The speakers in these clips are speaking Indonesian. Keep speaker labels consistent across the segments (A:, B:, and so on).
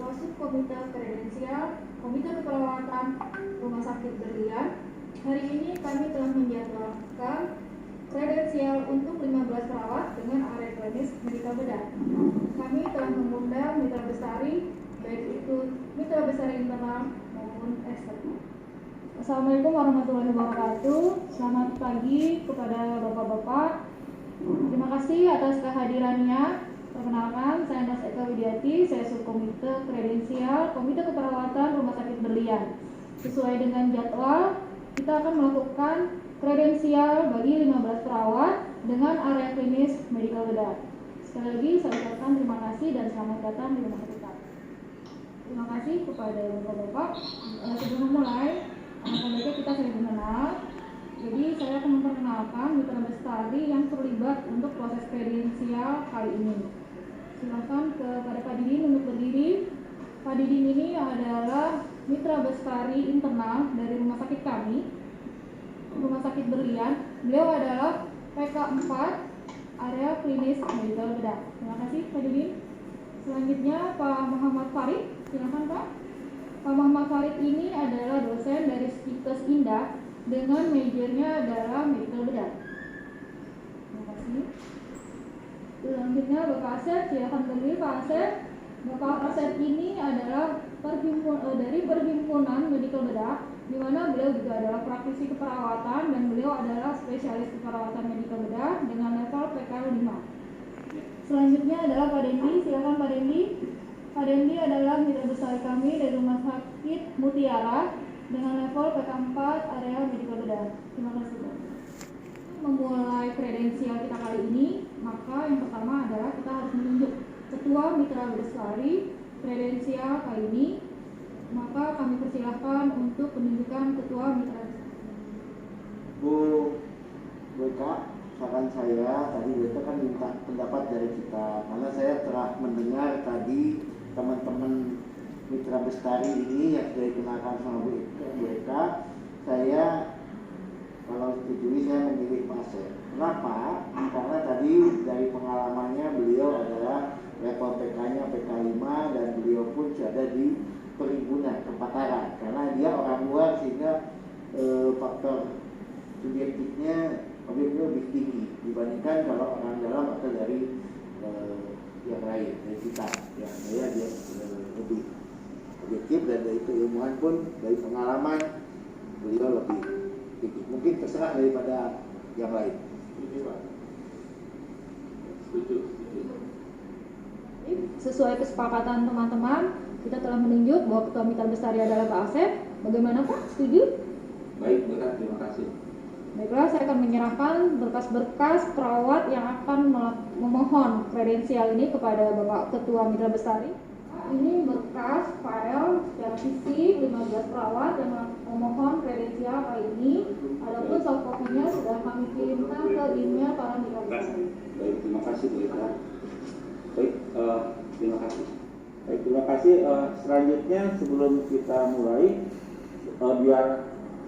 A: Ketua Subkomite Kredensial Komite Keperawatan Rumah Sakit Berlian. Hari ini kami telah menjadwalkan kredensial untuk 15 perawat dengan area klinis medikal bedah. Kami telah mengundang mitra bestari, baik itu mitra bestari internal maupun eksternal. Assalamualaikum warahmatullahi wabarakatuh. Selamat pagi kepada bapak-bapak. Terima kasih atas kehadirannya. Perkenalkan, saya Nas Eka Widiati, saya Subkomite Kredensial Komite Keperawatan Rumah Sakit Berlian. Sesuai dengan jadwal, kita akan melakukan kredensial bagi 15 perawat dengan area klinis medikal bedah. Sekali lagi saya ucapkan terima kasih dan selamat datang di rumah sakit kami. Terima kasih kepada bapak-bapak. Sebelum memulai, sebaiknya kita saling mengenal. Jadi saya akan memperkenalkan mitra bestari yang terlibat untuk proses kredensial kali ini. Silakan kepada Pak Didin untuk berdiri. Pak Didin ini adalah mitra bestari internal dari rumah sakit kami, Rumah Sakit Berlian. Beliau adalah PK4 area klinis medikal bedah. Terima kasih Pak Didin. Selanjutnya Pak Muhammad Farid. Silakan Pak. Pak Muhammad Farid ini adalah dosen dari Stikes Indah dengan majornya adalah medikal bedah. Terima kasih. Selanjutnya Bapak Asep, silakan berdiri Pak Asep. Bapak Asep ini adalah dari Perhimpunan Medikal Bedah, di mana beliau juga adalah praktisi keperawatan dan beliau adalah spesialis keperawatan medikal bedah dengan level PKL 5. Selanjutnya adalah Pak Dendi, silakan Pak Dendi. Pak Dendi adalah mitra besar kami dari Rumah Sakit Mutiara dengan level PK4 area medikal bedah. Terima kasih Pak. Memulai kredensial kita kali ini, maka yang pertama adalah kita harus menunjuk ketua mitra bestari kredensial kali ini. Maka kami persilahkan untuk penunjukan ketua mitra bestari.
B: Bu Beka, saran saya tadi Beka kan minta pendapat dari kita, karena saya telah mendengar tadi teman-teman mitra bestari ini yang sudah dikenalkan sama Bu Beka. Saya kalau setujui saya memilih Pak Asep. Kenapa? Karena tadi dari pengalamannya beliau adalah level PK-nya PK5 dan beliau pun ada di perhimpunan kepakaran. Karena dia orang luar sehingga faktor subjektifnya objeknya lebih tinggi dibandingkan kalau orang dalam atau dari yang lain dari kita. Ya, saya dia lebih objektif dan dari keilmuan pun dari pengalaman beliau lebih mungkin terserah daripada yang lain.
A: Sesuai kesepakatan teman-teman, kita telah menunjuk bahwa ketua mitra bestari adalah Pak Asep. Bagaimana Pak? Setuju?
C: Baik, terima kasih.
A: Baiklah, saya akan menyerahkan berkas-berkas perawat yang akan memohon kredensial ini kepada Bapak Ketua Mitra Bestari. Ini berkas file secara fisik 15 perawat yang memohon kredensial kali ini. Adapun soft copy-nya sudah kami kirimkan ke email para mitra bestari.
C: Baik, terima kasih Bu Eka. Baik, terima kasih. Baik, terima kasih. Selanjutnya sebelum kita mulai, biar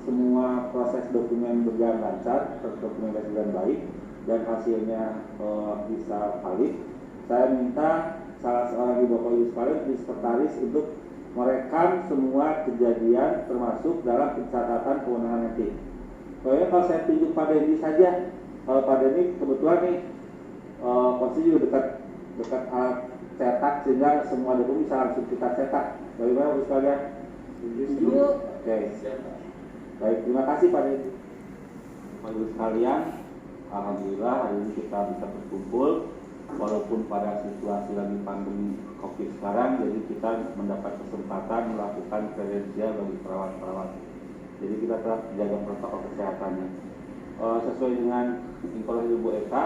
C: semua proses dokumen berjalan lancar, terdokumentasi dengan baik dan hasilnya bisa valid, saya minta salah seorang di Bapak Ibu sekalian di sekretaris untuk merekam semua kejadian termasuk dalam pencatatan kewenangan etik. Soalnya kalau saya tunjuk Pak Dendi saja, Pak Dendi kebetulan nih posisi juga dekat alat cetak sehingga semua dokumen bisa langsung kita cetak. Bagaimana Bu sekalian? Setuju? Oke. Baik, terima kasih Pak Dendi. Bapak Ibu sekalian, alhamdulillah hari ini kita bisa berkumpul. Walaupun pada situasi lagi pandemi COVID sekarang, jadi kita mendapat kesempatan melakukan kredensial bagi perawat-perawat. Jadi kita tetap jaga protokol kesehatannya. Sesuai dengan informasi Ibu Eka,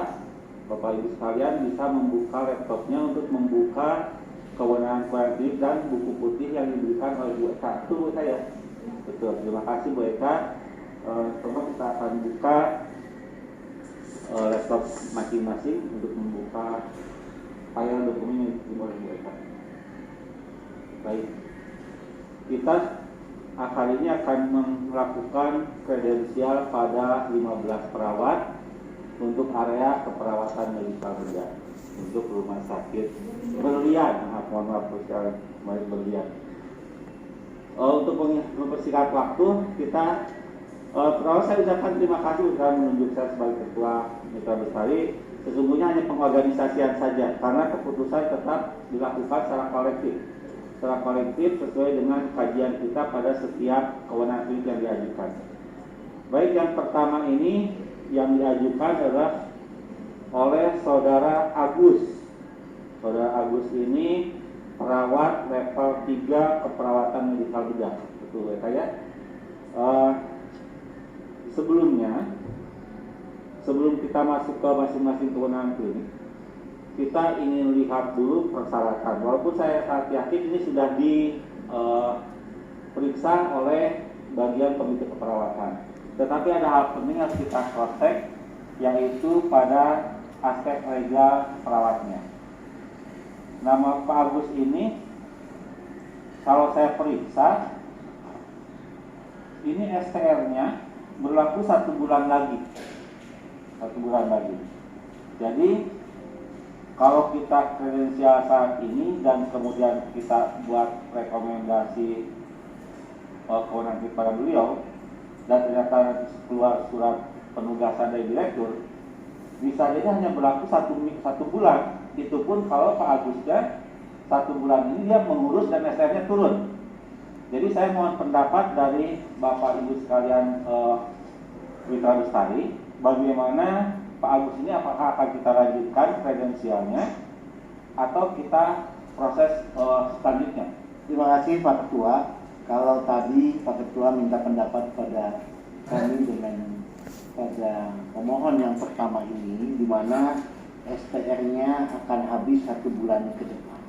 C: Bapak Ibu sekalian bisa membuka laptopnya untuk membuka kewenangan kuantitatif dan buku putih yang diberikan oleh Bu Eka. Itu saya. Betul. Terima kasih Bu Eka. Sekarang kita akan buka laptop masing-masing untuk membuka file dokumen yang dimulai mereka. Baik, kita kali ini akan melakukan kredensial pada 15 perawat untuk area keperawatan medikal bedah. untuk rumah sakit Berlian. Mohon maaf sekarang Berlian. Untuk mempersingkat waktu, kita pertama saya ucapkan terima kasih sudah menunjuk saya sebagai ketua Mitra Bestari. Sesungguhnya hanya pengorganisasian saja, karena keputusan tetap dilakukan secara kolektif sesuai dengan kajian kita pada setiap kewenangan yang diajukan. Baik, yang pertama ini yang diajukan adalah oleh Saudara Agus. Saudara Agus ini perawat level 3 keperawatan medikal bedah, betul ya? Sebelum kita masuk ke masing-masing kewenangan klinik, kita ingin lihat dulu persyaratan. Walaupun saya sangat yakin ini sudah diperiksa oleh bagian komite keperawatan, tetapi ada hal penting yang kita cross-check, yaitu pada aspek legal perawatnya. Nama Pak Agus ini, kalau saya periksa, ini STR-nya berlaku 1 bulan lagi. Jadi kalau kita kredensial saat ini dan kemudian kita buat rekomendasi kewenangan kepada beliau dan ternyata keluar surat penugasan dari direktur, bisa jadi hanya berlaku satu bulan. Itu pun kalau Pak Agusnya 1 bulan ini dia mengurus dan SR-nya turun. Jadi saya mohon pendapat dari Bapak Ibu sekalian Mitra Bestari, bagaimana Pak Agus ini, apakah akan kita lanjutkan kredensialnya atau kita proses selanjutnya?
B: Terima kasih Pak Ketua. Kalau tadi Pak Ketua minta pendapat pada kami dengan pada pemohon yang pertama ini, di mana STR-nya akan habis 1 bulan ke depan.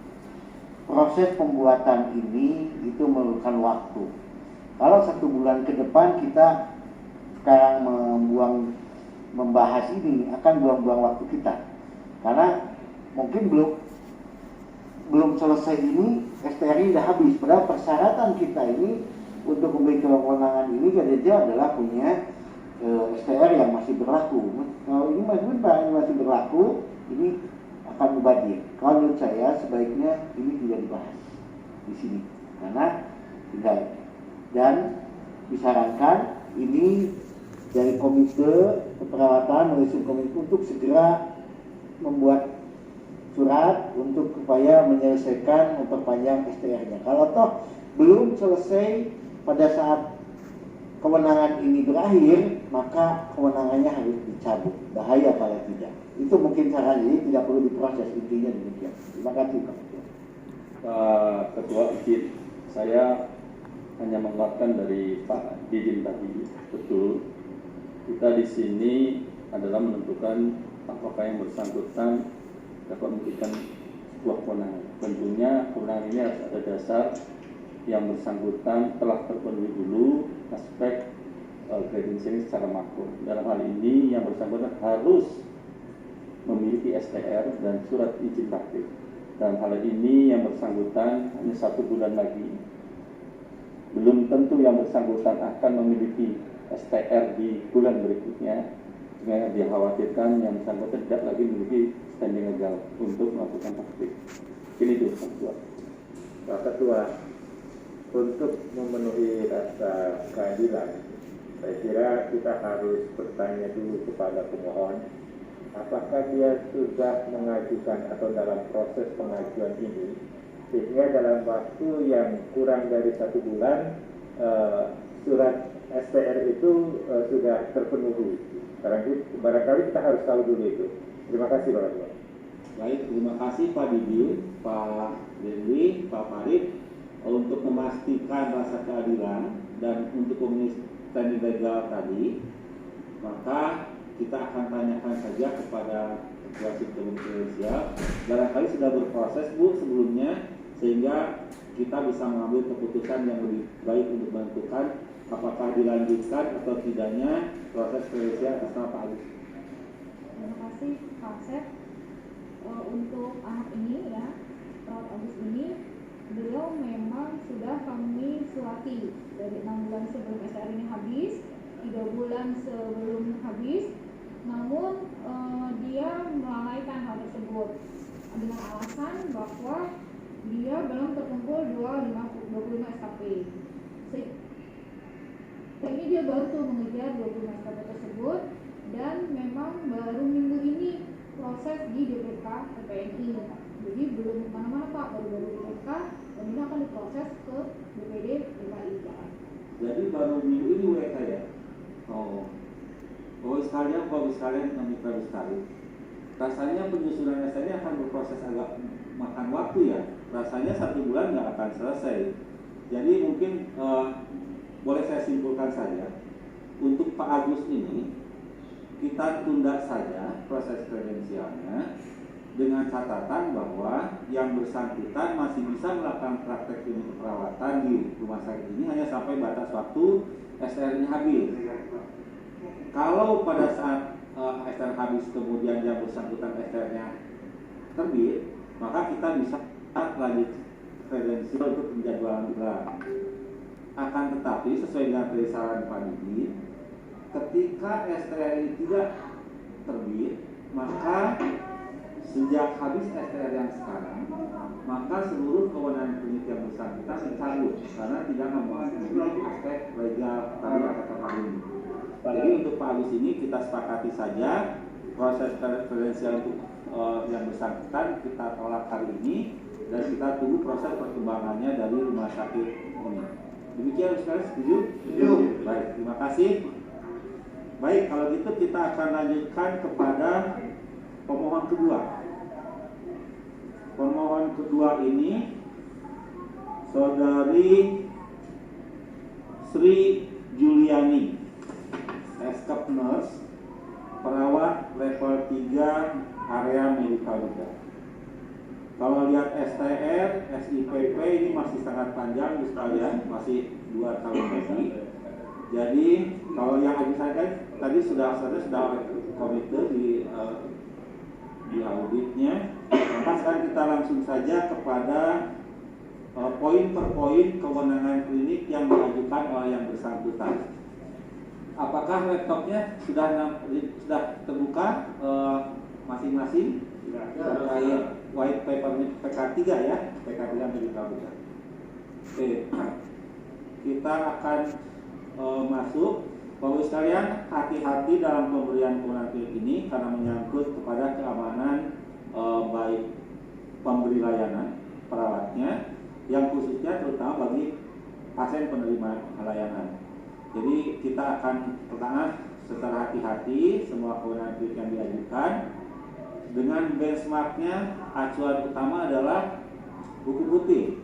B: Proses pembuatan ini itu memerlukan waktu. Kalau 1 bulan ke depan kita sekarang membahas ini akan buang-buang waktu kita, karena mungkin belum selesai ini STR ini sudah habis. Padahal persyaratan kita ini untuk memiliki kewenangan ini adalah punya STR yang masih berlaku. Kalau ini masih berlaku, ini akan mubazir. Kalau menurut saya sebaiknya ini tidak dibahas di sini, karena tidak, dan disarankan ini dari komite keperawatan mengusung komite untuk segera membuat surat untuk supaya menyelesaikan memperpanjang STR-nya. Kalau toh belum selesai pada saat kewenangan ini berakhir, maka kewenangannya harus dicabut. Bahaya kalau tidak. Itu mungkin saran, ini tidak perlu diproses, intinya demikian. Terima kasih Pak Ketua.
D: Pak Ketua izin, saya hanya menguatkan dari Pak Didin tadi. Betul, kita di sini adalah menentukan apakah yang bersangkutan dapat memberikan sebuah kewenangan. Tentunya kewenangan ini harus ada dasar yang bersangkutan telah terpenuhi dulu aspek kredensial secara makro. Dalam hal ini yang bersangkutan harus memiliki STR dan surat izin praktik. Dalam hal ini yang bersangkutan hanya 1 bulan lagi. Belum tentu yang bersangkutan akan memiliki STR di bulan berikutnya, sehingga dikhawatirkan yang bersangkutan tidak lagi memiliki standing legal untuk melakukan praktik. Ini itu Pak Ketua.
C: Pak Ketua, untuk memenuhi rasa keadilan, saya kira kita harus bertanya dulu kepada pemohon, apakah dia sudah mengajukan atau dalam proses pengajuan ini, sehingga dalam waktu yang kurang dari 1 bulan surat STR itu sudah terpenuhi. Barangkali kita harus tahu dulu itu. Terima kasih Pak Ketua. Baik, terima kasih Pak Didi, Pak Dewi, Pak Farid, untuk memastikan rasa keadilan dan untuk memenuhi standing legal tadi. Maka kita akan tanyakan saja kepada Ketua Sistem Kredensial. Barangkali sudah berproses Bu sebelumnya, sehingga kita bisa mengambil keputusan yang lebih baik untuk menentukan apakah dilanjutkan atau tidaknya proses kredensial atas nama Pak Agus.
A: Terima kasih Pak Sep. Untuk anak ini ya, Pak Agus ini, beliau memang sudah kami surati dari 6 bulan sebelum STR ini habis, 3 bulan sebelum habis. Namun di dia melalaikan hal tersebut dengan alasan bahwa dia belum terkumpul 25 SKP. Ini dia baru tuh mengejar 25 SKP tersebut, dan memang baru minggu ini proses di DPK PPNI. Jadi belum kemana-mana Pak, baru DPK, dan ini akan diproses ke DPD DKI Jakarta.
C: Jadi baru minggu ini WK ya? Oh, Bapak sekalian, mitra sekali. Rasanya penyusunan SN akan berproses agak makan waktu ya. Rasanya 1 bulan nggak akan selesai. Jadi mungkin boleh saya simpulkan saja, untuk Pak Agus ini kita tunda saja proses kredensialnya dengan catatan bahwa yang bersangkutan masih bisa melakukan praktek klinik keperawatan di rumah sakit ini hanya sampai batas waktu STR-nya habis. Kalau pada saat STR habis kemudian yang bersangkutan STR-nya terbit, maka kita bisa lanjut kredensial untuk penjadwalan ulang. Akan tetapi sesuai dengan saran Pak Didi, ketika STR ini tidak terbit, maka sejak habis STR yang sekarang, maka seluruh kewenangan klinik yang bersangkutan dicabut karena tidak memenuhi aspek legal tadi kata Pak Didi. Jadi untuk Pak Agus ini kita sepakati saja proses kredensial untuk yang bersangkutan kita tolak hari ini, dan kita tunggu proses perkembangannya dari rumah sakit ini. Demikian sekali, setuju? Setuju. Baik, terima kasih. Baik, kalau gitu kita akan lanjutkan kepada pemohon kedua. Pemohon kedua ini Saudari Sri Juliani, Eskap Nurse, perawat level 3 area medical juga. Kalau lihat STR, SIPP ini masih sangat panjang sekalian, masih 2 tahun lagi. Jadi kalau yang saya tadi sudah komite di auditnya, maka sekarang kita langsung saja kepada poin per poin kewenangan klinik yang diajukan oleh yang bersangkutan. Apakah laptopnya sudah terbuka masing-masing terkait white paper PK3 ya, PK3 medical bukan. Oke, kita akan masuk. Bapak sekalian, hati-hati dalam pemberian kewenangan klinik ini karena menyangkut kepada keamanan baik pemberi layanan, perawatnya, yang khususnya terutama bagi pasien penerima layanan. Jadi kita akan pertama secara hati-hati semua kewenangan klinik yang diajukan. Dengan benchmarknya, acuan utama adalah buku putih.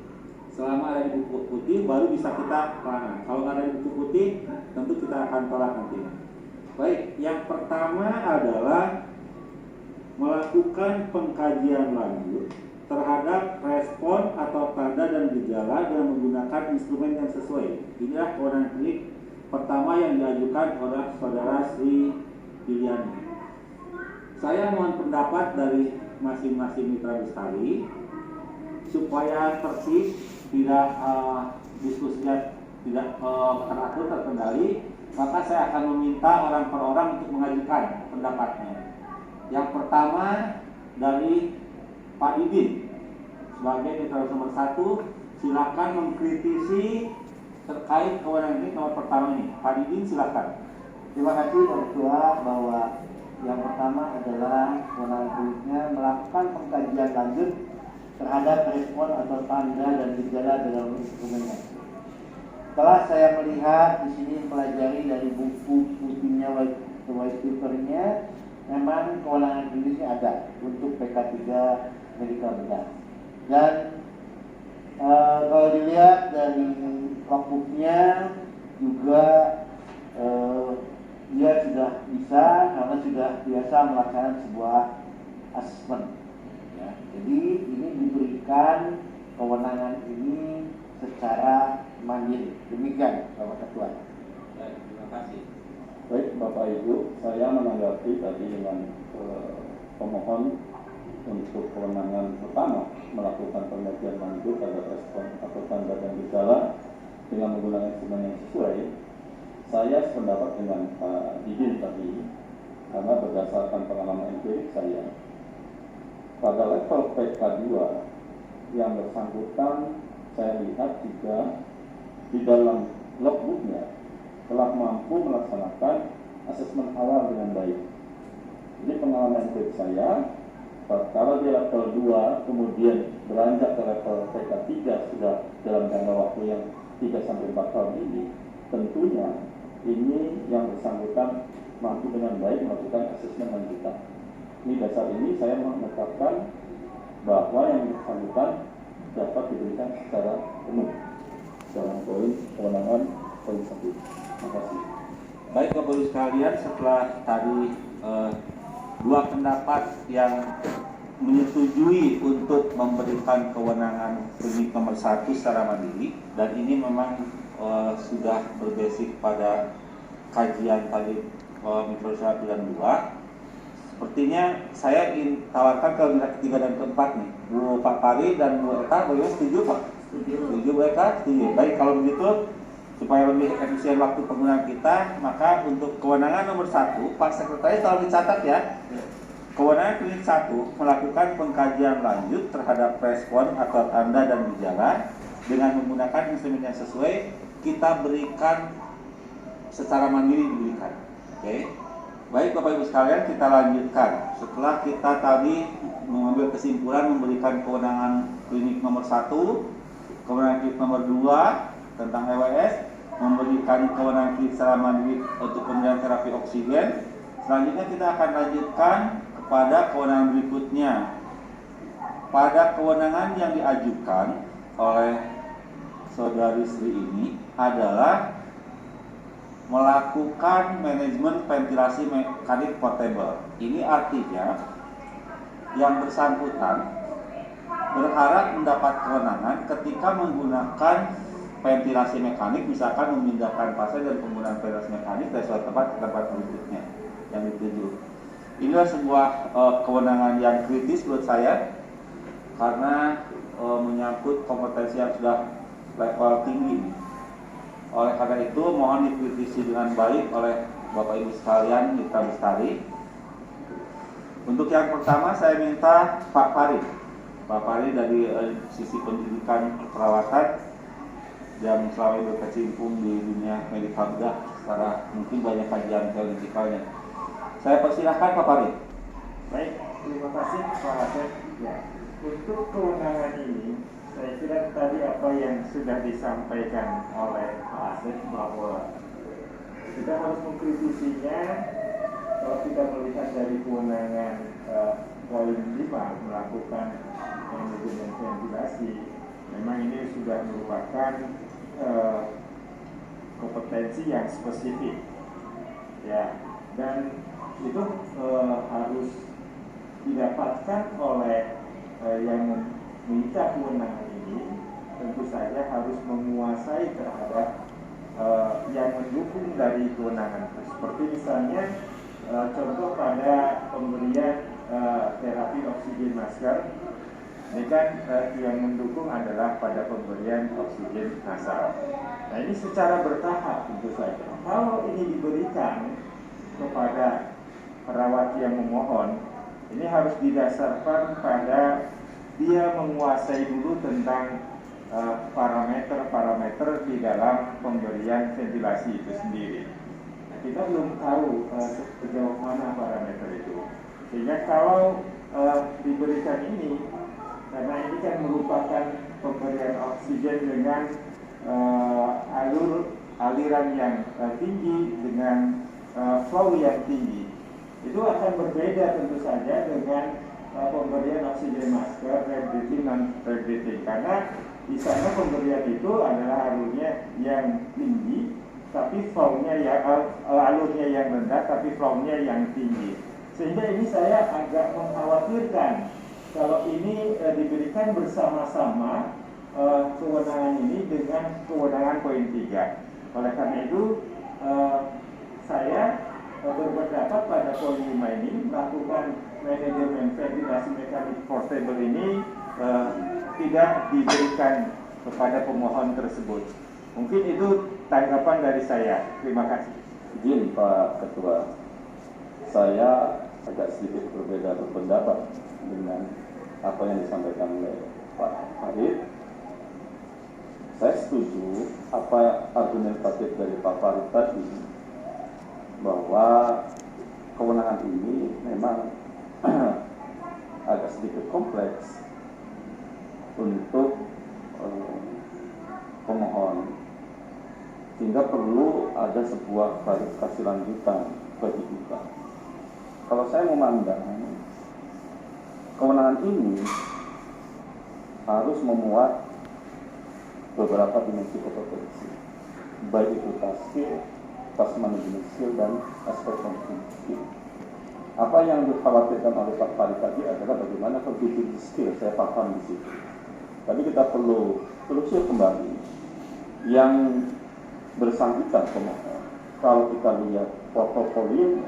C: Selama ada di buku putih, baru bisa kita pelanggan. Kalau nggak ada di buku putih, tentu kita akan tolak nanti. Baik, yang pertama adalah melakukan pengkajian lanjut terhadap respon atau tanda dan gejala dengan menggunakan instrumen yang sesuai. Inilah kewenangan klinik pertama yang diajukan oleh Saudara Sri Juliani. Saya mohon pendapat dari masing-masing mitra sekali supaya tertib, tidak diskusinya tidak teratur, terkendali, maka saya akan meminta orang per orang untuk mengajukan pendapatnya. Yang pertama dari Pak Didin sebagai mitra nomor 1, silakan mengkritisi terkait kewenangan ini nomor pertama ini. Pak Didin silakan.
B: Terima kasih Pak Ketua, bahwa yang pertama adalah kewenangan kliniknya melakukan pengkajian lanjut terhadap respon atau tanda dan gejala dalam instrumennya. Setelah saya melihat di sini mempelajari dari buku putihnya white papernya, memang kewenangan kliniknya ada untuk PK3 medical bedah. Dan kalau dilihat dari logbooknya juga dia sudah bisa karena sudah biasa melaksanakan sebuah asesmen. Ya, jadi ini diberikan kewenangan ini secara mandiri. Demikian Bapak Ketua.
C: Baik, terima kasih.
D: Baik Bapak Ibu, saya menanggapi tadi dengan pemohon untuk kewenangan pertama melakukan penelitian lanjut terhadap respon atau tanda dan gejala dengan menggunakan instrumen yang sesuai. Saya sependapat dengan Pak Didin tadi karena berdasarkan pengalaman empirik saya, pada level PK2 yang bersangkutan saya lihat juga di dalam logbooknya telah mampu melaksanakan asesmen awal dengan baik. Jadi pengalaman empirik saya, kalau di level 2 kemudian beranjak ke level PK3 sudah dalam jangka waktu yang 3-4 tahun ini, tentunya ini yang bersangkutan mampu dengan baik melakukan asesmen lanjutan. Ini dasar ini saya menetapkan bahwa yang bersangkutan dapat diberikan secara penuh dalam poin kewenangan poin 1. Terima kasih.
C: Baik Bapak Ibu sekalian, setelah tadi dua pendapat yang menyetujui untuk memberikan kewenangan klinik nomor 1 secara mandiri, dan ini memang sudah berbasis pada kajian tadi mikro 1 dan 2. Sepertinya saya ingin tawarkan ke pihak ketiga dan keempat nih, Bu Pak Pari dan Bu Eka, bagaimana, setuju Pak? Setuju Bu Eka? Setuju. Baik, kalau begitu supaya lebih efisien waktu penggunaan kita, maka untuk kewenangan nomor 1, Pak Sekretaris tolong dicatat ya. Kewenangan klinik 1 melakukan pengkajian lanjut terhadap respon atau tanda dan gejala dengan menggunakan instrumen yang sesuai, kita berikan secara mandiri diberikan. Oke. Baik Bapak Ibu sekalian, kita lanjutkan. Setelah kita tadi mengambil kesimpulan memberikan kewenangan klinik nomor 1, kewenangan klinik nomor 2 tentang EWS, memberikan kewenangan klinik secara mandiri untuk pemberian terapi oksigen. Selanjutnya kita akan lanjutkan kepada kewenangan berikutnya. Pada kewenangan yang diajukan oleh saudari Sri ini adalah melakukan manajemen ventilasi mekanik portable. Ini artinya yang bersangkutan berharap mendapat kewenangan ketika menggunakan ventilasi mekanik, misalkan memindahkan pasien dan penggunaan ventilasi mekanik dari suatu tempat ke tempat berikutnya yang dituju. Inilah sebuah kewenangan yang kritis menurut saya, karena menyangkut kompetensi yang sudah level tinggi. Oleh karena itu mohon dikritisi dengan baik oleh Bapak Ibu sekalian Mitra Bestari. Untuk yang pertama saya minta Pak Pari dari sisi pendidikan keperawatan yang selama ini berkecimpung di dunia medical bedah, secara mungkin banyak kajian teorikalnya. Saya persilahkan Pak Pari.
E: Baik, terima kasih Pak Asep. Ya, untuk kewenangan ini, saya kira tadi apa yang sudah disampaikan oleh Pak Asep bahwa kita harus mengkritisinya. Kalau kita melihat dari kewenangan poin 5 melakukan manajemen ventilasi, memang ini sudah merupakan kompetensi yang spesifik, ya, dan itu harus didapatkan oleh yang meminta kewenangan ini. Tentu saja harus menguasai terhadap yang mendukung dari kewenangan itu. Seperti misalnya contoh pada pemberian terapi oksigen masker, ini kan yang mendukung adalah pada pemberian oksigen nasal. Nah, ini secara bertahap tentu saja. Kalau ini diberikan kepada perawat yang memohon, ini harus didasarkan pada dia menguasai dulu tentang parameter-parameter di dalam pemberian ventilasi itu sendiri. Nah, kita belum tahu sejauh mana parameter itu. Sehingga kalau diberikan ini, karena ini kan merupakan pemberian oksigen dengan aliran yang tinggi dengan flow yang tinggi, itu akan berbeda tentu saja dengan pemberian oksigen masker, red breathing dan red breathing, karena di sana pemberian itu adalah alurnya yang tinggi, tapi flow-nya ya alurnya yang rendah, tapi flow-nya yang tinggi. Sehingga ini saya agak mengkhawatirkan kalau ini diberikan bersama-sama kewenangan ini dengan kewenangan poin 3. Oleh karena itu saya berpendapat pada poin 5 ini melakukan manajemen ventilasi mekanik portable ini tidak diberikan kepada pemohon tersebut. Mungkin itu tanggapan dari saya. Terima kasih.
D: Izin Pak Ketua. saya agak sedikit berbeda berpendapat dengan apa yang disampaikan oleh Pak Farid. Saya setuju apa argumentatif dari Pak Farid tadi, bahwa kewenangan ini memang agak sedikit kompleks untuk pemohon, sehingga perlu ada sebuah klarifikasi lanjutan bagi kita. Kalau saya memandang kewenangan ini harus memuat beberapa dimensi kompetensi, baik itu task skill, task management skill, dan aspek functional skill. Apa yang dikhawatirkan oleh Pak Farid tadi adalah bagaimana computing skill, saya paham di situ. Tapi kita perlu telusur kembali yang bersangkutan pemohon. Kalau kita lihat portofolio,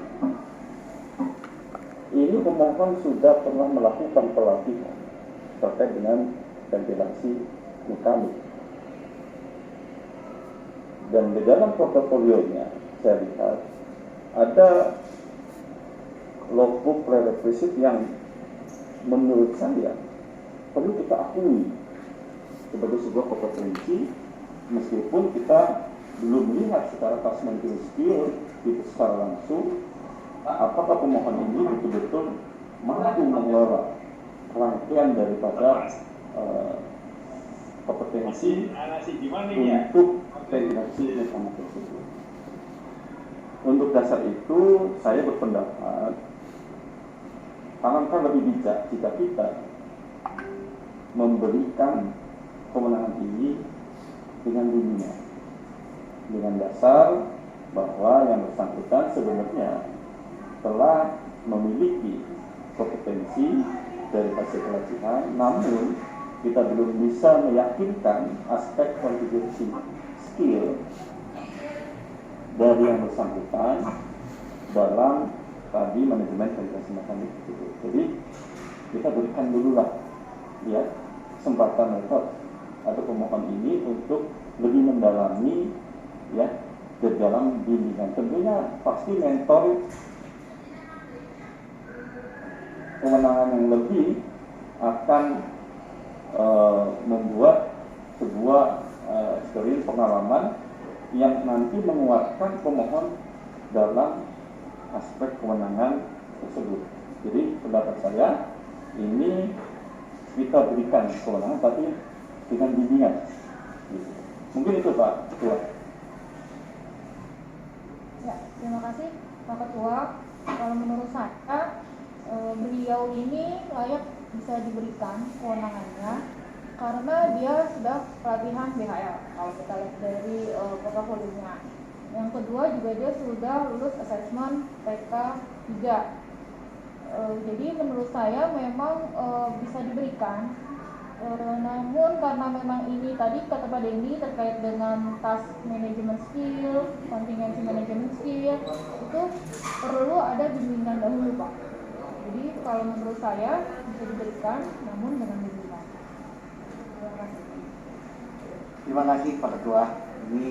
D: ini pemohon sudah pernah melakukan pelatihan terkait dengan ventilasi mekanik. Dan di dalam portofolionya saya lihat ada logbook prerequisite yang menurut saya perlu kita akui sebagai sebuah kompetensi, meskipun kita belum melihat secara task management skill itu secara langsung, apakah pemohon ini betul-betul mampu mengelola rangkaian daripada kompetensi untuk ventilasi mekanik tersebut. Untuk dasar itu saya berpendapat alangkah lebih bijak jika kita memberikan kewenangan ini dengan dunia, dengan dasar bahwa yang bersangkutan sebenarnya telah memiliki kompetensi dari hasil pelatihan, namun kita belum bisa meyakinkan aspek kontribusi skill dari yang bersangkutan dalam tadi manajemen ventilasi mekanik itu. Jadi kita berikan dululah ya kesempatan metode atau pemohon ini untuk lebih mendalami ya di dalam bimbingan. Tentunya pasti mentor kewenangan yang lebih akan membuat sebuah experience pengalaman yang nanti menguatkan pemohon dalam aspek kewenangan tersebut. Jadi pendapat saya ini kita berikan kewenangan tapi dengan bimbingan. Gitu. Mungkin itu Pak Ketua.
A: Ya, terima kasih Pak Ketua. Kalau menurut saya beliau ini layak bisa diberikan kewenangannya karena dia sudah pelatihan BHL kalau kita lihat dari portofolionya. Yang kedua juga dia sudah lulus asesmen PK 3. Jadi menurut saya memang bisa diberikan. Namun karena memang ini tadi kata Pak Dendi terkait dengan task management skill, contingency management skill, itu perlu ada bimbingan dahulu Pak. Jadi kalau menurut saya bisa diberikan, namun dengan bimbingan. Terima kasih.
B: Terima kasih Pak Ketua. Ini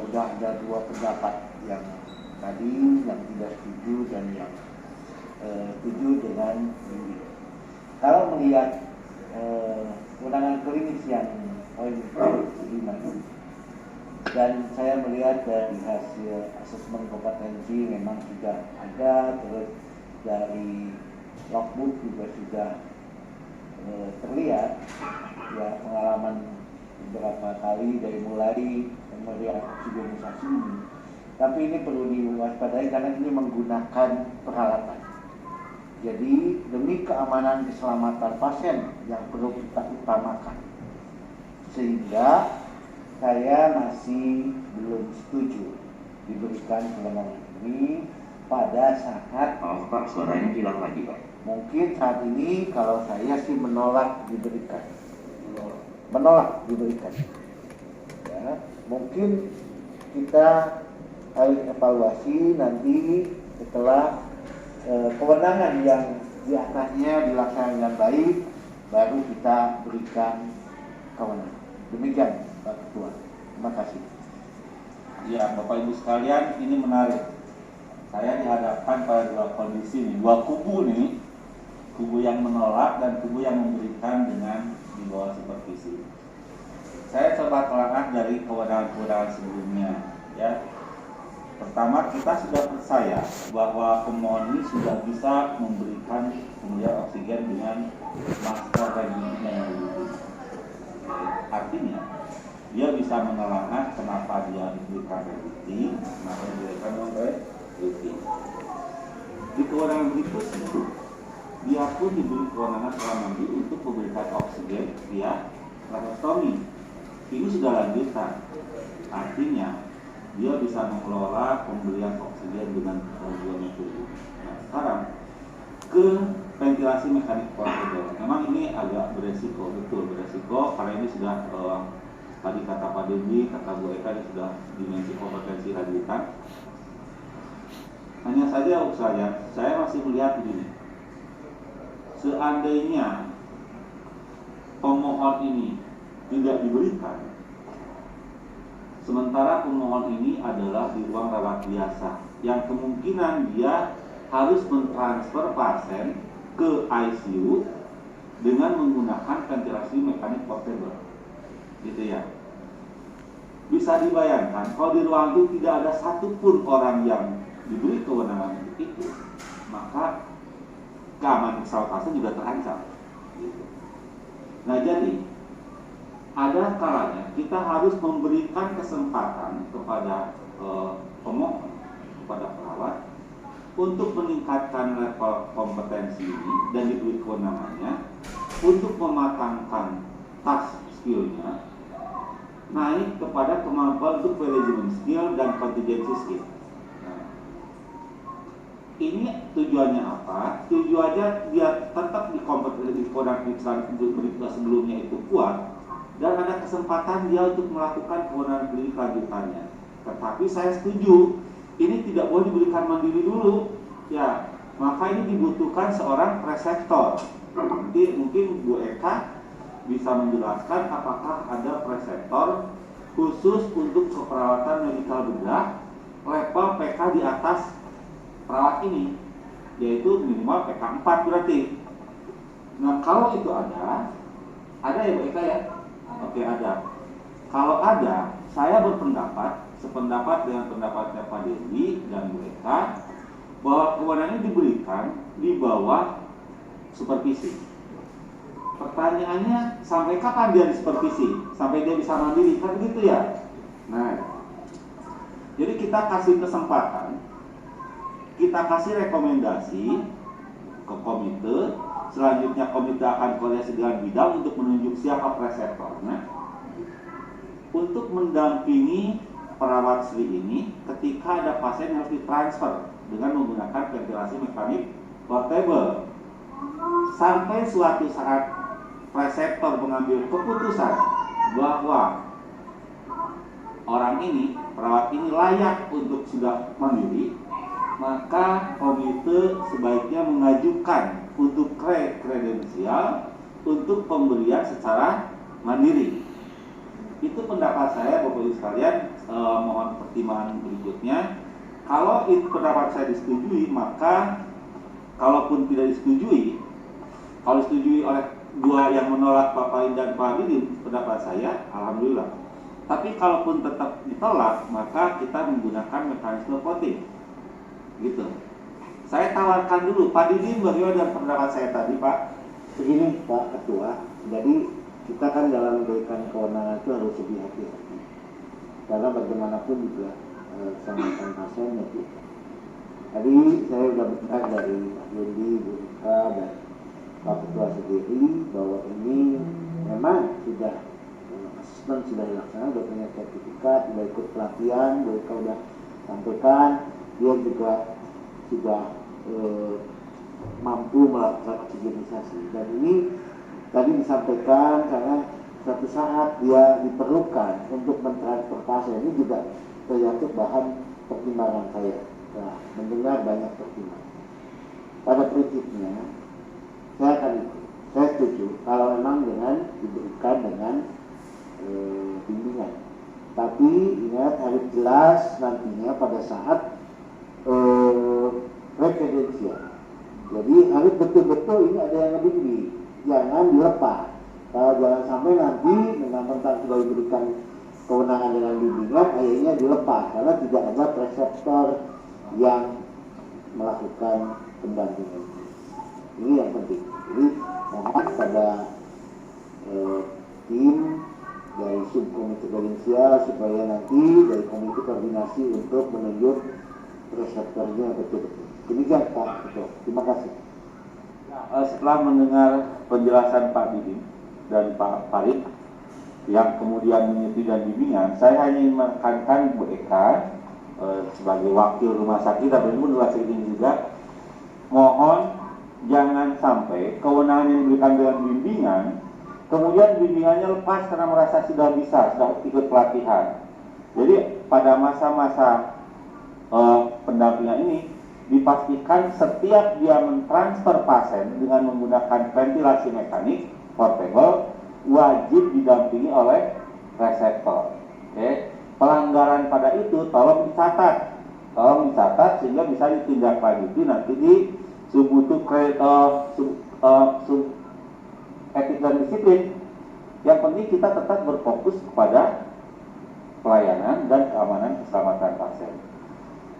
B: sudah ada dua pendapat yang tadi yang tidak setuju dan yang setuju dengan ini. Kalau melihat kewenangan klinis yang poin 5 dan saya melihat dari hasil asesmen kompetensi memang sudah ada, terus dari logbook juga sudah terlihat ya pengalaman beberapa kali dari mulai pemberian oksigenisasi ini. Tapi ini perlu diwaspadai karena ini menggunakan peralatan. Jadi demi keamanan keselamatan pasien yang perlu kita utamakan. Sehingga saya masih belum setuju diberikan kewenangan ini pada saat
F: Pak, suaranya hilang lagi Pak.
B: mungkin saat ini kalau saya sih menolak diberikan. Menolak diberikan. Ya, mungkin kita harus evaluasi nanti setelah kewenangan yang di atasnya dilaksanakan dengan baik, baru kita berikan kewenangan. Demikian Pak Ketua. Terima kasih.
C: Ya, Bapak Ibu sekalian, ini menarik. saya dihadapkan pada dua kondisi nih, dua kubu nih, kubu yang menolak dan kubu yang memberikan dengan di bawah supervisi. Saya coba telaah dari kewenangan-kewenangan sebelumnya, ya. Pertama, kita sudah percaya bahwa pemohon ini sudah bisa memberikan pemberian oksigen dengan masker regulasinya yang lebih. Artinya, dia bisa menelaah kenapa dia diberikan regulasi, kenapa diberikan non-regulasi. Di kewenangan berikutnya, dia pun diberi kewenangan secara mandiri untuk memberikan oksigen via tracheostomi. Ini sudah lanjutan. Artinya, dia bisa mengelola pemberian oksigen dengan dua metode. Nah, sekarang ke ventilasi mekanik portable. Memang ini agak beresiko, betul beresiko karena ini sudah tadi kata Pak Dendi, kata Bu Eka, ini sudah dimensi kompetensi lanjutan. Hanya saja saya masih melihat begini. Seandainya pemohon ini tidak diberikan, sementara pemohon ini adalah di ruang rawat biasa, yang kemungkinan dia harus mentransfer pasien ke ICU dengan menggunakan ventilasi mekanik portable, gitu ya. Bisa dibayangkan kalau di ruang itu tidak ada satupun orang yang diberi kewenangan untuk itu, maka keamanan pasien juga terancam. Gitu. Nah, jadi ada kalanya kita harus memberikan kesempatan kepada pemohon, kepada perawat untuk meningkatkan level kompetensi ini dan diberi kewenangannya untuk mematangkan task skill-nya naik kepada kemampuan untuk management skill dan contingency skill. Nah, ini tujuannya apa? Tujuannya dia tetap di kompetensi sebelumnya itu kuat, dan ada kesempatan dia untuk melakukan kewenangan klinik lanjutannya. Tetapi saya setuju, ini tidak boleh diberikan mandiri dulu, ya. Maka ini dibutuhkan seorang preseptor. Nanti mungkin Bu Eka bisa menjelaskan apakah ada preseptor khusus untuk keperawatan medikal bedah level PK di atas perawat ini, yaitu minimal PK 4 berarti. Nah, kalau itu ada ya Bu Eka ya? Oke, ada. Kalau ada, saya berpendapat, sependapat dengan pendapatnya Pak Dendi dan Bu Eka, bahwa kewenangan diberikan di bawah supervisi. Pertanyaannya, sampai kapan dia di supervisi? Sampai dia bisa mandiri, kan begitu ya? Nah, jadi kita kasih kesempatan, kita kasih rekomendasi ke komite. Selanjutnya komite akan koordinasi dengan bidang untuk menunjuk siapa preseptornya untuk mendampingi perawat Sri ini ketika ada pasien yang harus ditransfer dengan menggunakan ventilasi mekanik portable. Sampai suatu saat preseptor mengambil keputusan bahwa orang ini, perawat ini layak untuk sudah mandiri, maka komite sebaiknya mengajukan untuk kredensial untuk pemberian secara mandiri. Itu pendapat saya, Bapak Ibu sekalian. Mohon pertimbangan berikutnya. Kalau itu pendapat saya disetujui, maka kalaupun tidak disetujui, kalau disetujui oleh dua yang menolak, Bapak Ibu dan Pak Didi, pendapat saya, alhamdulillah. Tapi kalaupun tetap ditolak, maka kita menggunakan mekanisme voting. Gitu. Saya tawarkan dulu, Pak Didi bagaimana dengan pendapat saya tadi, Pak?
B: Begini Pak Ketua, jadi kita kan dalam memberikan kewenangan itu harus lebih hati-hati. Karena bagaimanapun juga keselamatan pasien itu. Tadi saya sudah mendengar dari Pak Dendi, Bu Eka, dan Pak Ketua sendiri bahwa ini memang sudah asesmen sudah dilaksanakan, sudah punya sertifikat, sudah ikut pelatihan, Bu Eka sudah sampaikan, dia juga sudah mampu melakukan oksigenisasi. Dan ini tadi disampaikan karena suatu saat dia diperlukan untuk mentransfer pasien, ini juga terjatuh bahan pertimbangan saya. Nah, mendengar banyak pertimbangan. Pada prinsipnya saya akan ikut. Saya setuju kalau memang dengan diberikan dengan bimbingan. Tapi ingat harus jelas nantinya pada saat kredensial. Jadi harus betul-betul ini ada yang ngebimbing, jangan dilepas. Kalau jangan sampai nanti mentang-mentang sudah diberikan kewenangan dengan bimbingan, akhirnya dilepas karena tidak ada preseptor yang melakukan pendampingan. Ini yang penting. Jadi mohon pada tim dari subkomite kredensial supaya nanti dari komite koordinasi untuk menunjuk preseptornya betul-betul. Demikian Pak Ketua. Terima kasih.
C: Setelah mendengar penjelasan Pak Didin dan Pak Farid yang kemudian menyetujui dan bimbingan, saya hanya ingin menekankan Bu Eka sebagai wakil rumah sakit dan rumah sakit ini juga, mohon jangan sampai kewenangan yang diberikan dengan bimbingan kemudian bimbingannya lepas karena merasa sudah bisa, sudah ikut pelatihan. Jadi pada masa-masa pendampingan ini dipastikan setiap dia mentransfer pasien dengan menggunakan ventilasi mekanik portable wajib didampingi oleh reseptor. Oke. Pelanggaran pada itu tolong dicatat sehingga bisa ditindaklanjuti nanti di subutu etik dan disiplin. Yang penting kita tetap berfokus kepada pelayanan dan keamanan keselamatan pasien.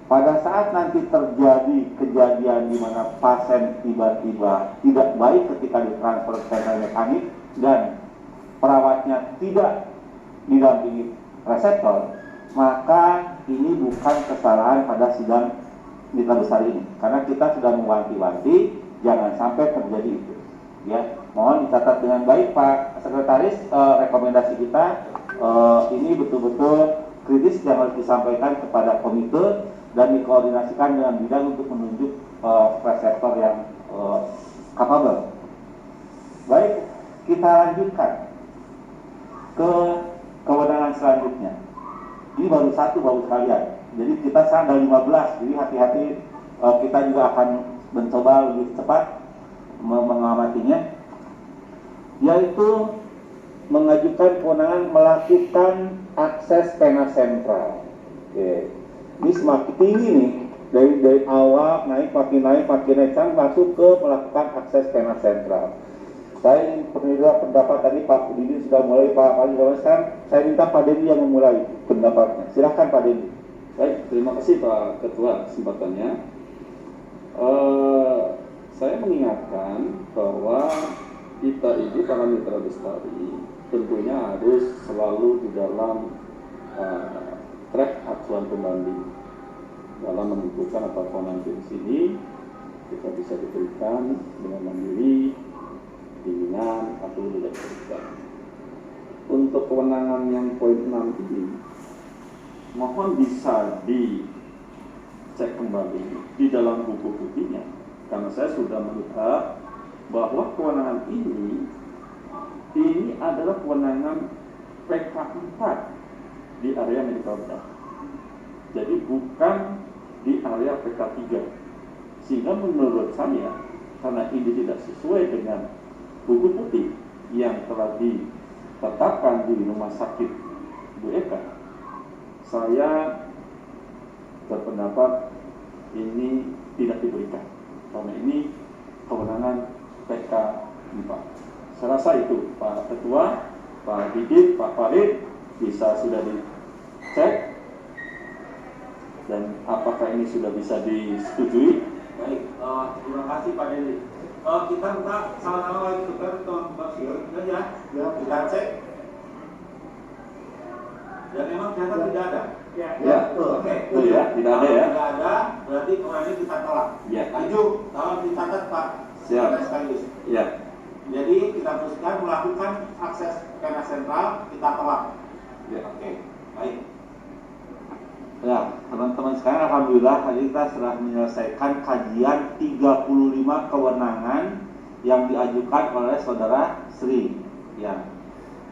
C: Pada saat nanti terjadi kejadian di mana pasien tiba-tiba tidak baik ketika ditransfer ventilasi mekanik dan perawatnya tidak didampingi reseptor, maka ini bukan kesalahan pada sidang mitra besar ini, karena kita sudah mewanti-wanti jangan sampai terjadi itu. Ya, mohon dicatat dengan baik Pak Sekretaris, rekomendasi kita ini betul-betul kritis yang harus disampaikan kepada komite dan dikoordinasikan dengan bidang untuk menunjuk reseptor yang capable. Baik, kita lanjutkan ke kewenangan selanjutnya. Ini baru sekalian. Jadi kita sekarang ada 15, jadi hati-hati, kita juga akan mencoba lebih cepat mengamatinya, yaitu mengajukan kewenangan melakukan akses pena sentral. Oke. Ini semakin tinggi nih, dari awal naik makin naik masuk ke melakukan akses pena sentral. Saya ingin pendapat tadi Pak Didi sudah mulai, Pak Ali sekarang saya minta Pak Dendi yang memulai pendapatnya. Silakan Pak Dendi.
D: Baik, terima kasih Pak Ketua kesempatannya. Saya mengingatkan bahwa kita ini para mitra bestari tentunya harus selalu di dalam track acuan pembanding dalam menentukan apakah nanti di sini kita bisa diberikan dengan mandiri, bimbingan atau tidak diberikan. Untuk kewenangan yang poin 6 ini, mohon bisa dicek kembali di dalam buku putihnya, karena saya sudah melihat bahwa kewenangan ini adalah kewenangan PK4 di area medical staff. Jadi bukan di area PK3. Sehingga menurut saya, karena ini tidak sesuai dengan buku putih yang telah ditetapkan di rumah sakit Bu Eka, saya berpendapat ini tidak diberikan, karena ini kewenangan PK4. Saya rasa itu Pak Ketua, Pak Didit, Pak Farid bisa sudah dicek dan apakah ini sudah bisa disetujui.
C: Baik, terima kasih Pak Dendi. Kita minta sama-sama lagi tukar Pak Sir, ya, kita cek. Dan memang ternyata tidak ada.
D: Ya,
C: Oke.
D: ya, tidak ada ya.
C: Tidak ada, berarti kemarin kita tolak.
D: Ya.
C: Lanjut, tolong dicatat Pak.
D: Siap.
C: Sekaligus.
D: Ya.
C: Jadi kita teruskan melakukan akses pena sentral, kita tolak.
D: Ya.
C: Oke, baik. Ya, teman-teman sekarang alhamdulillah hari kita sudah menyelesaikan kajian 35 kewenangan yang diajukan oleh Saudara Sri. Ya.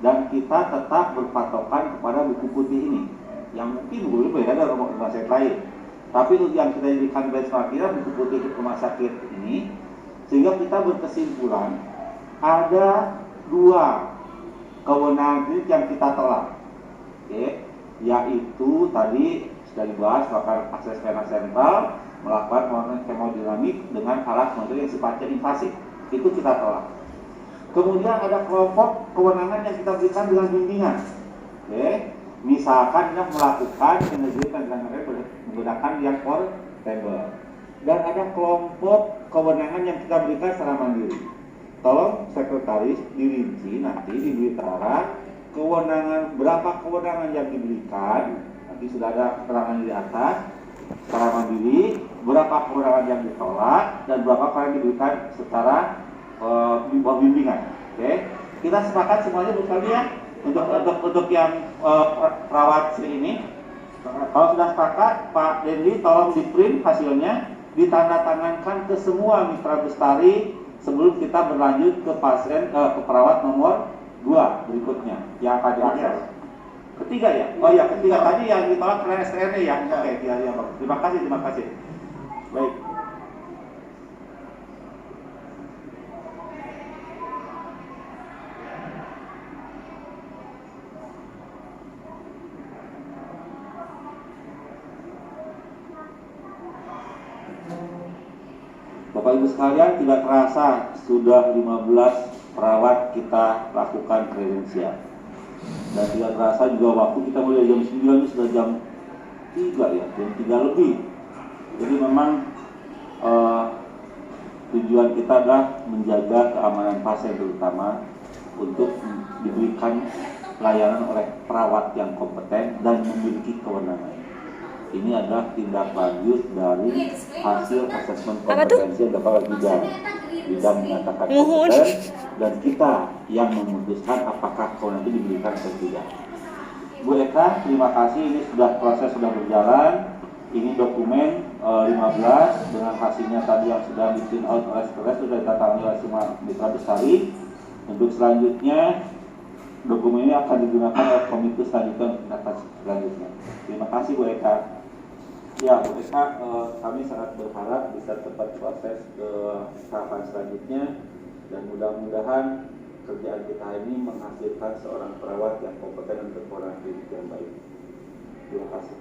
C: Dan kita tetap berpatokan kepada buku putih ini. Yang mungkin boleh beda dari rumah sakit lain. Tapi untuk yang kita jadikan benchmark kita buku putih rumah sakit ini, sehingga kita berkesimpulan ada 2 kewenangan yang kita tolak. Oke, yaitu tadi sudah dibahas bahkan akses pena sentral melakukan penguatan hemodinamik dengan alat model yang sifatnya invasif. Itu kita tolak. Kemudian ada kelompok kewenangan yang kita berikan dengan bimbingan. Oke, misalkan yang melakukan penelitian dan menggunakan yang portable. Dan ada kelompok kewenangan yang kita berikan secara mandiri. Tolong sekretaris dirinci nanti di berita kewenangan, berapa kewenangan yang diberikan, nanti sudah ada keterangan di atas secara mandiri, berapa kewenangan yang ditolak, dan berapa kewenangan yang diberikan secara bimbingan. Oke, kita sepakat semuanya Bu ya untuk yang perawat ini. Kalau sudah sepakat, Pak Dendi tolong di print hasilnya, ditandatangankan ke semua mitra Bestari sebelum kita berlanjut ke pasien ke perawat nomor 2 berikutnya yang akan diakses. Ketiga ya? Oh ya, ketiga tadi yang ditolak oleh STRD ya? Oke, ya, terima kasih. Baik. Bapak Ibu sekalian, tidak terasa sudah 15 perawat kita lakukan kredensial. Dan tidak terasa juga waktu kita mulai jam 9 ini sudah jam 3 ya, jam 3 lebih. Jadi memang tujuan kita adalah menjaga keamanan pasien, terutama untuk diberikan pelayanan oleh perawat yang kompeten dan memiliki kewenangan. Ini adalah tindak lanjut dari hasil asesmen kompetensi yang dapat bidang menyatakan kompeten, dan kita yang memutuskan apakah kewenangan itu diberikan atau tidak. Bu Eka, terima kasih. Ini proses sudah berjalan. Ini dokumen 15 dengan hasilnya tadi yang sudah di-print out oleh STRS, sudah ditandatangani oleh semua mitra Bestari. Untuk selanjutnya dokumen ini akan digunakan oleh komite selanjutnya. Terima kasih Bu Eka. Ya, Bu Eka, kami sangat berharap bisa cepat proses ke tahapan selanjutnya, dan mudah-mudahan kerjaan kita ini menghasilkan seorang perawat yang kompeten dan berkewenangan klinik yang baik. Terima kasih.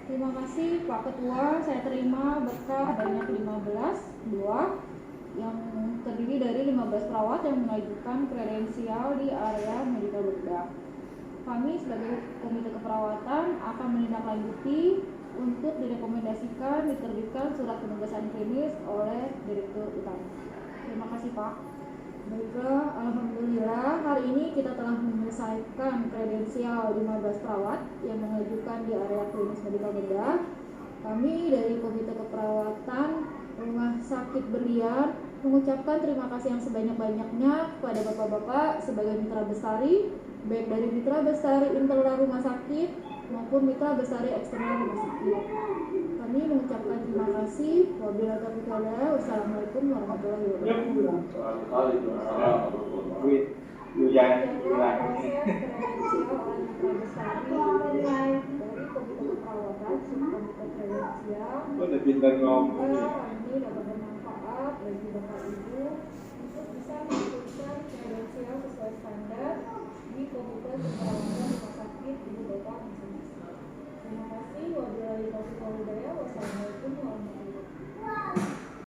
A: Terima kasih Pak Ketua. Saya terima berkah adanya 15 buah yang terdiri dari 15 perawat yang mengajukan kredensial di area medical bedah. Kami sebagai komite keperawatan akan menindaklanjuti untuk direkomendasikan diterbitkan surat penugasan klinis oleh Direktur Utama. Terima kasih Pak. Baiklah, alhamdulillah hari ini kita telah menyelesaikan kredensial 15 perawat yang mengajukan di area klinis medical bedah. Kami dari Komite Keperawatan Rumah Sakit Berlian mengucapkan terima kasih yang sebanyak-banyaknya kepada Bapak-bapak sebagai mitra Bestari, baik dari mitra Bestari internal rumah sakit maupun mitra Bestari eksternal rumah sakit. Kami mengucapkan terima kasih. Wabillahi taufiq wal hidayah. Wassalamualaikum warahmatullahi wabarakatuh.
E: Udah pintar ngomong.
A: Ini dapat bermanfaat bagi Bapak Ibu untuk bisa melakukan kredensial sesuai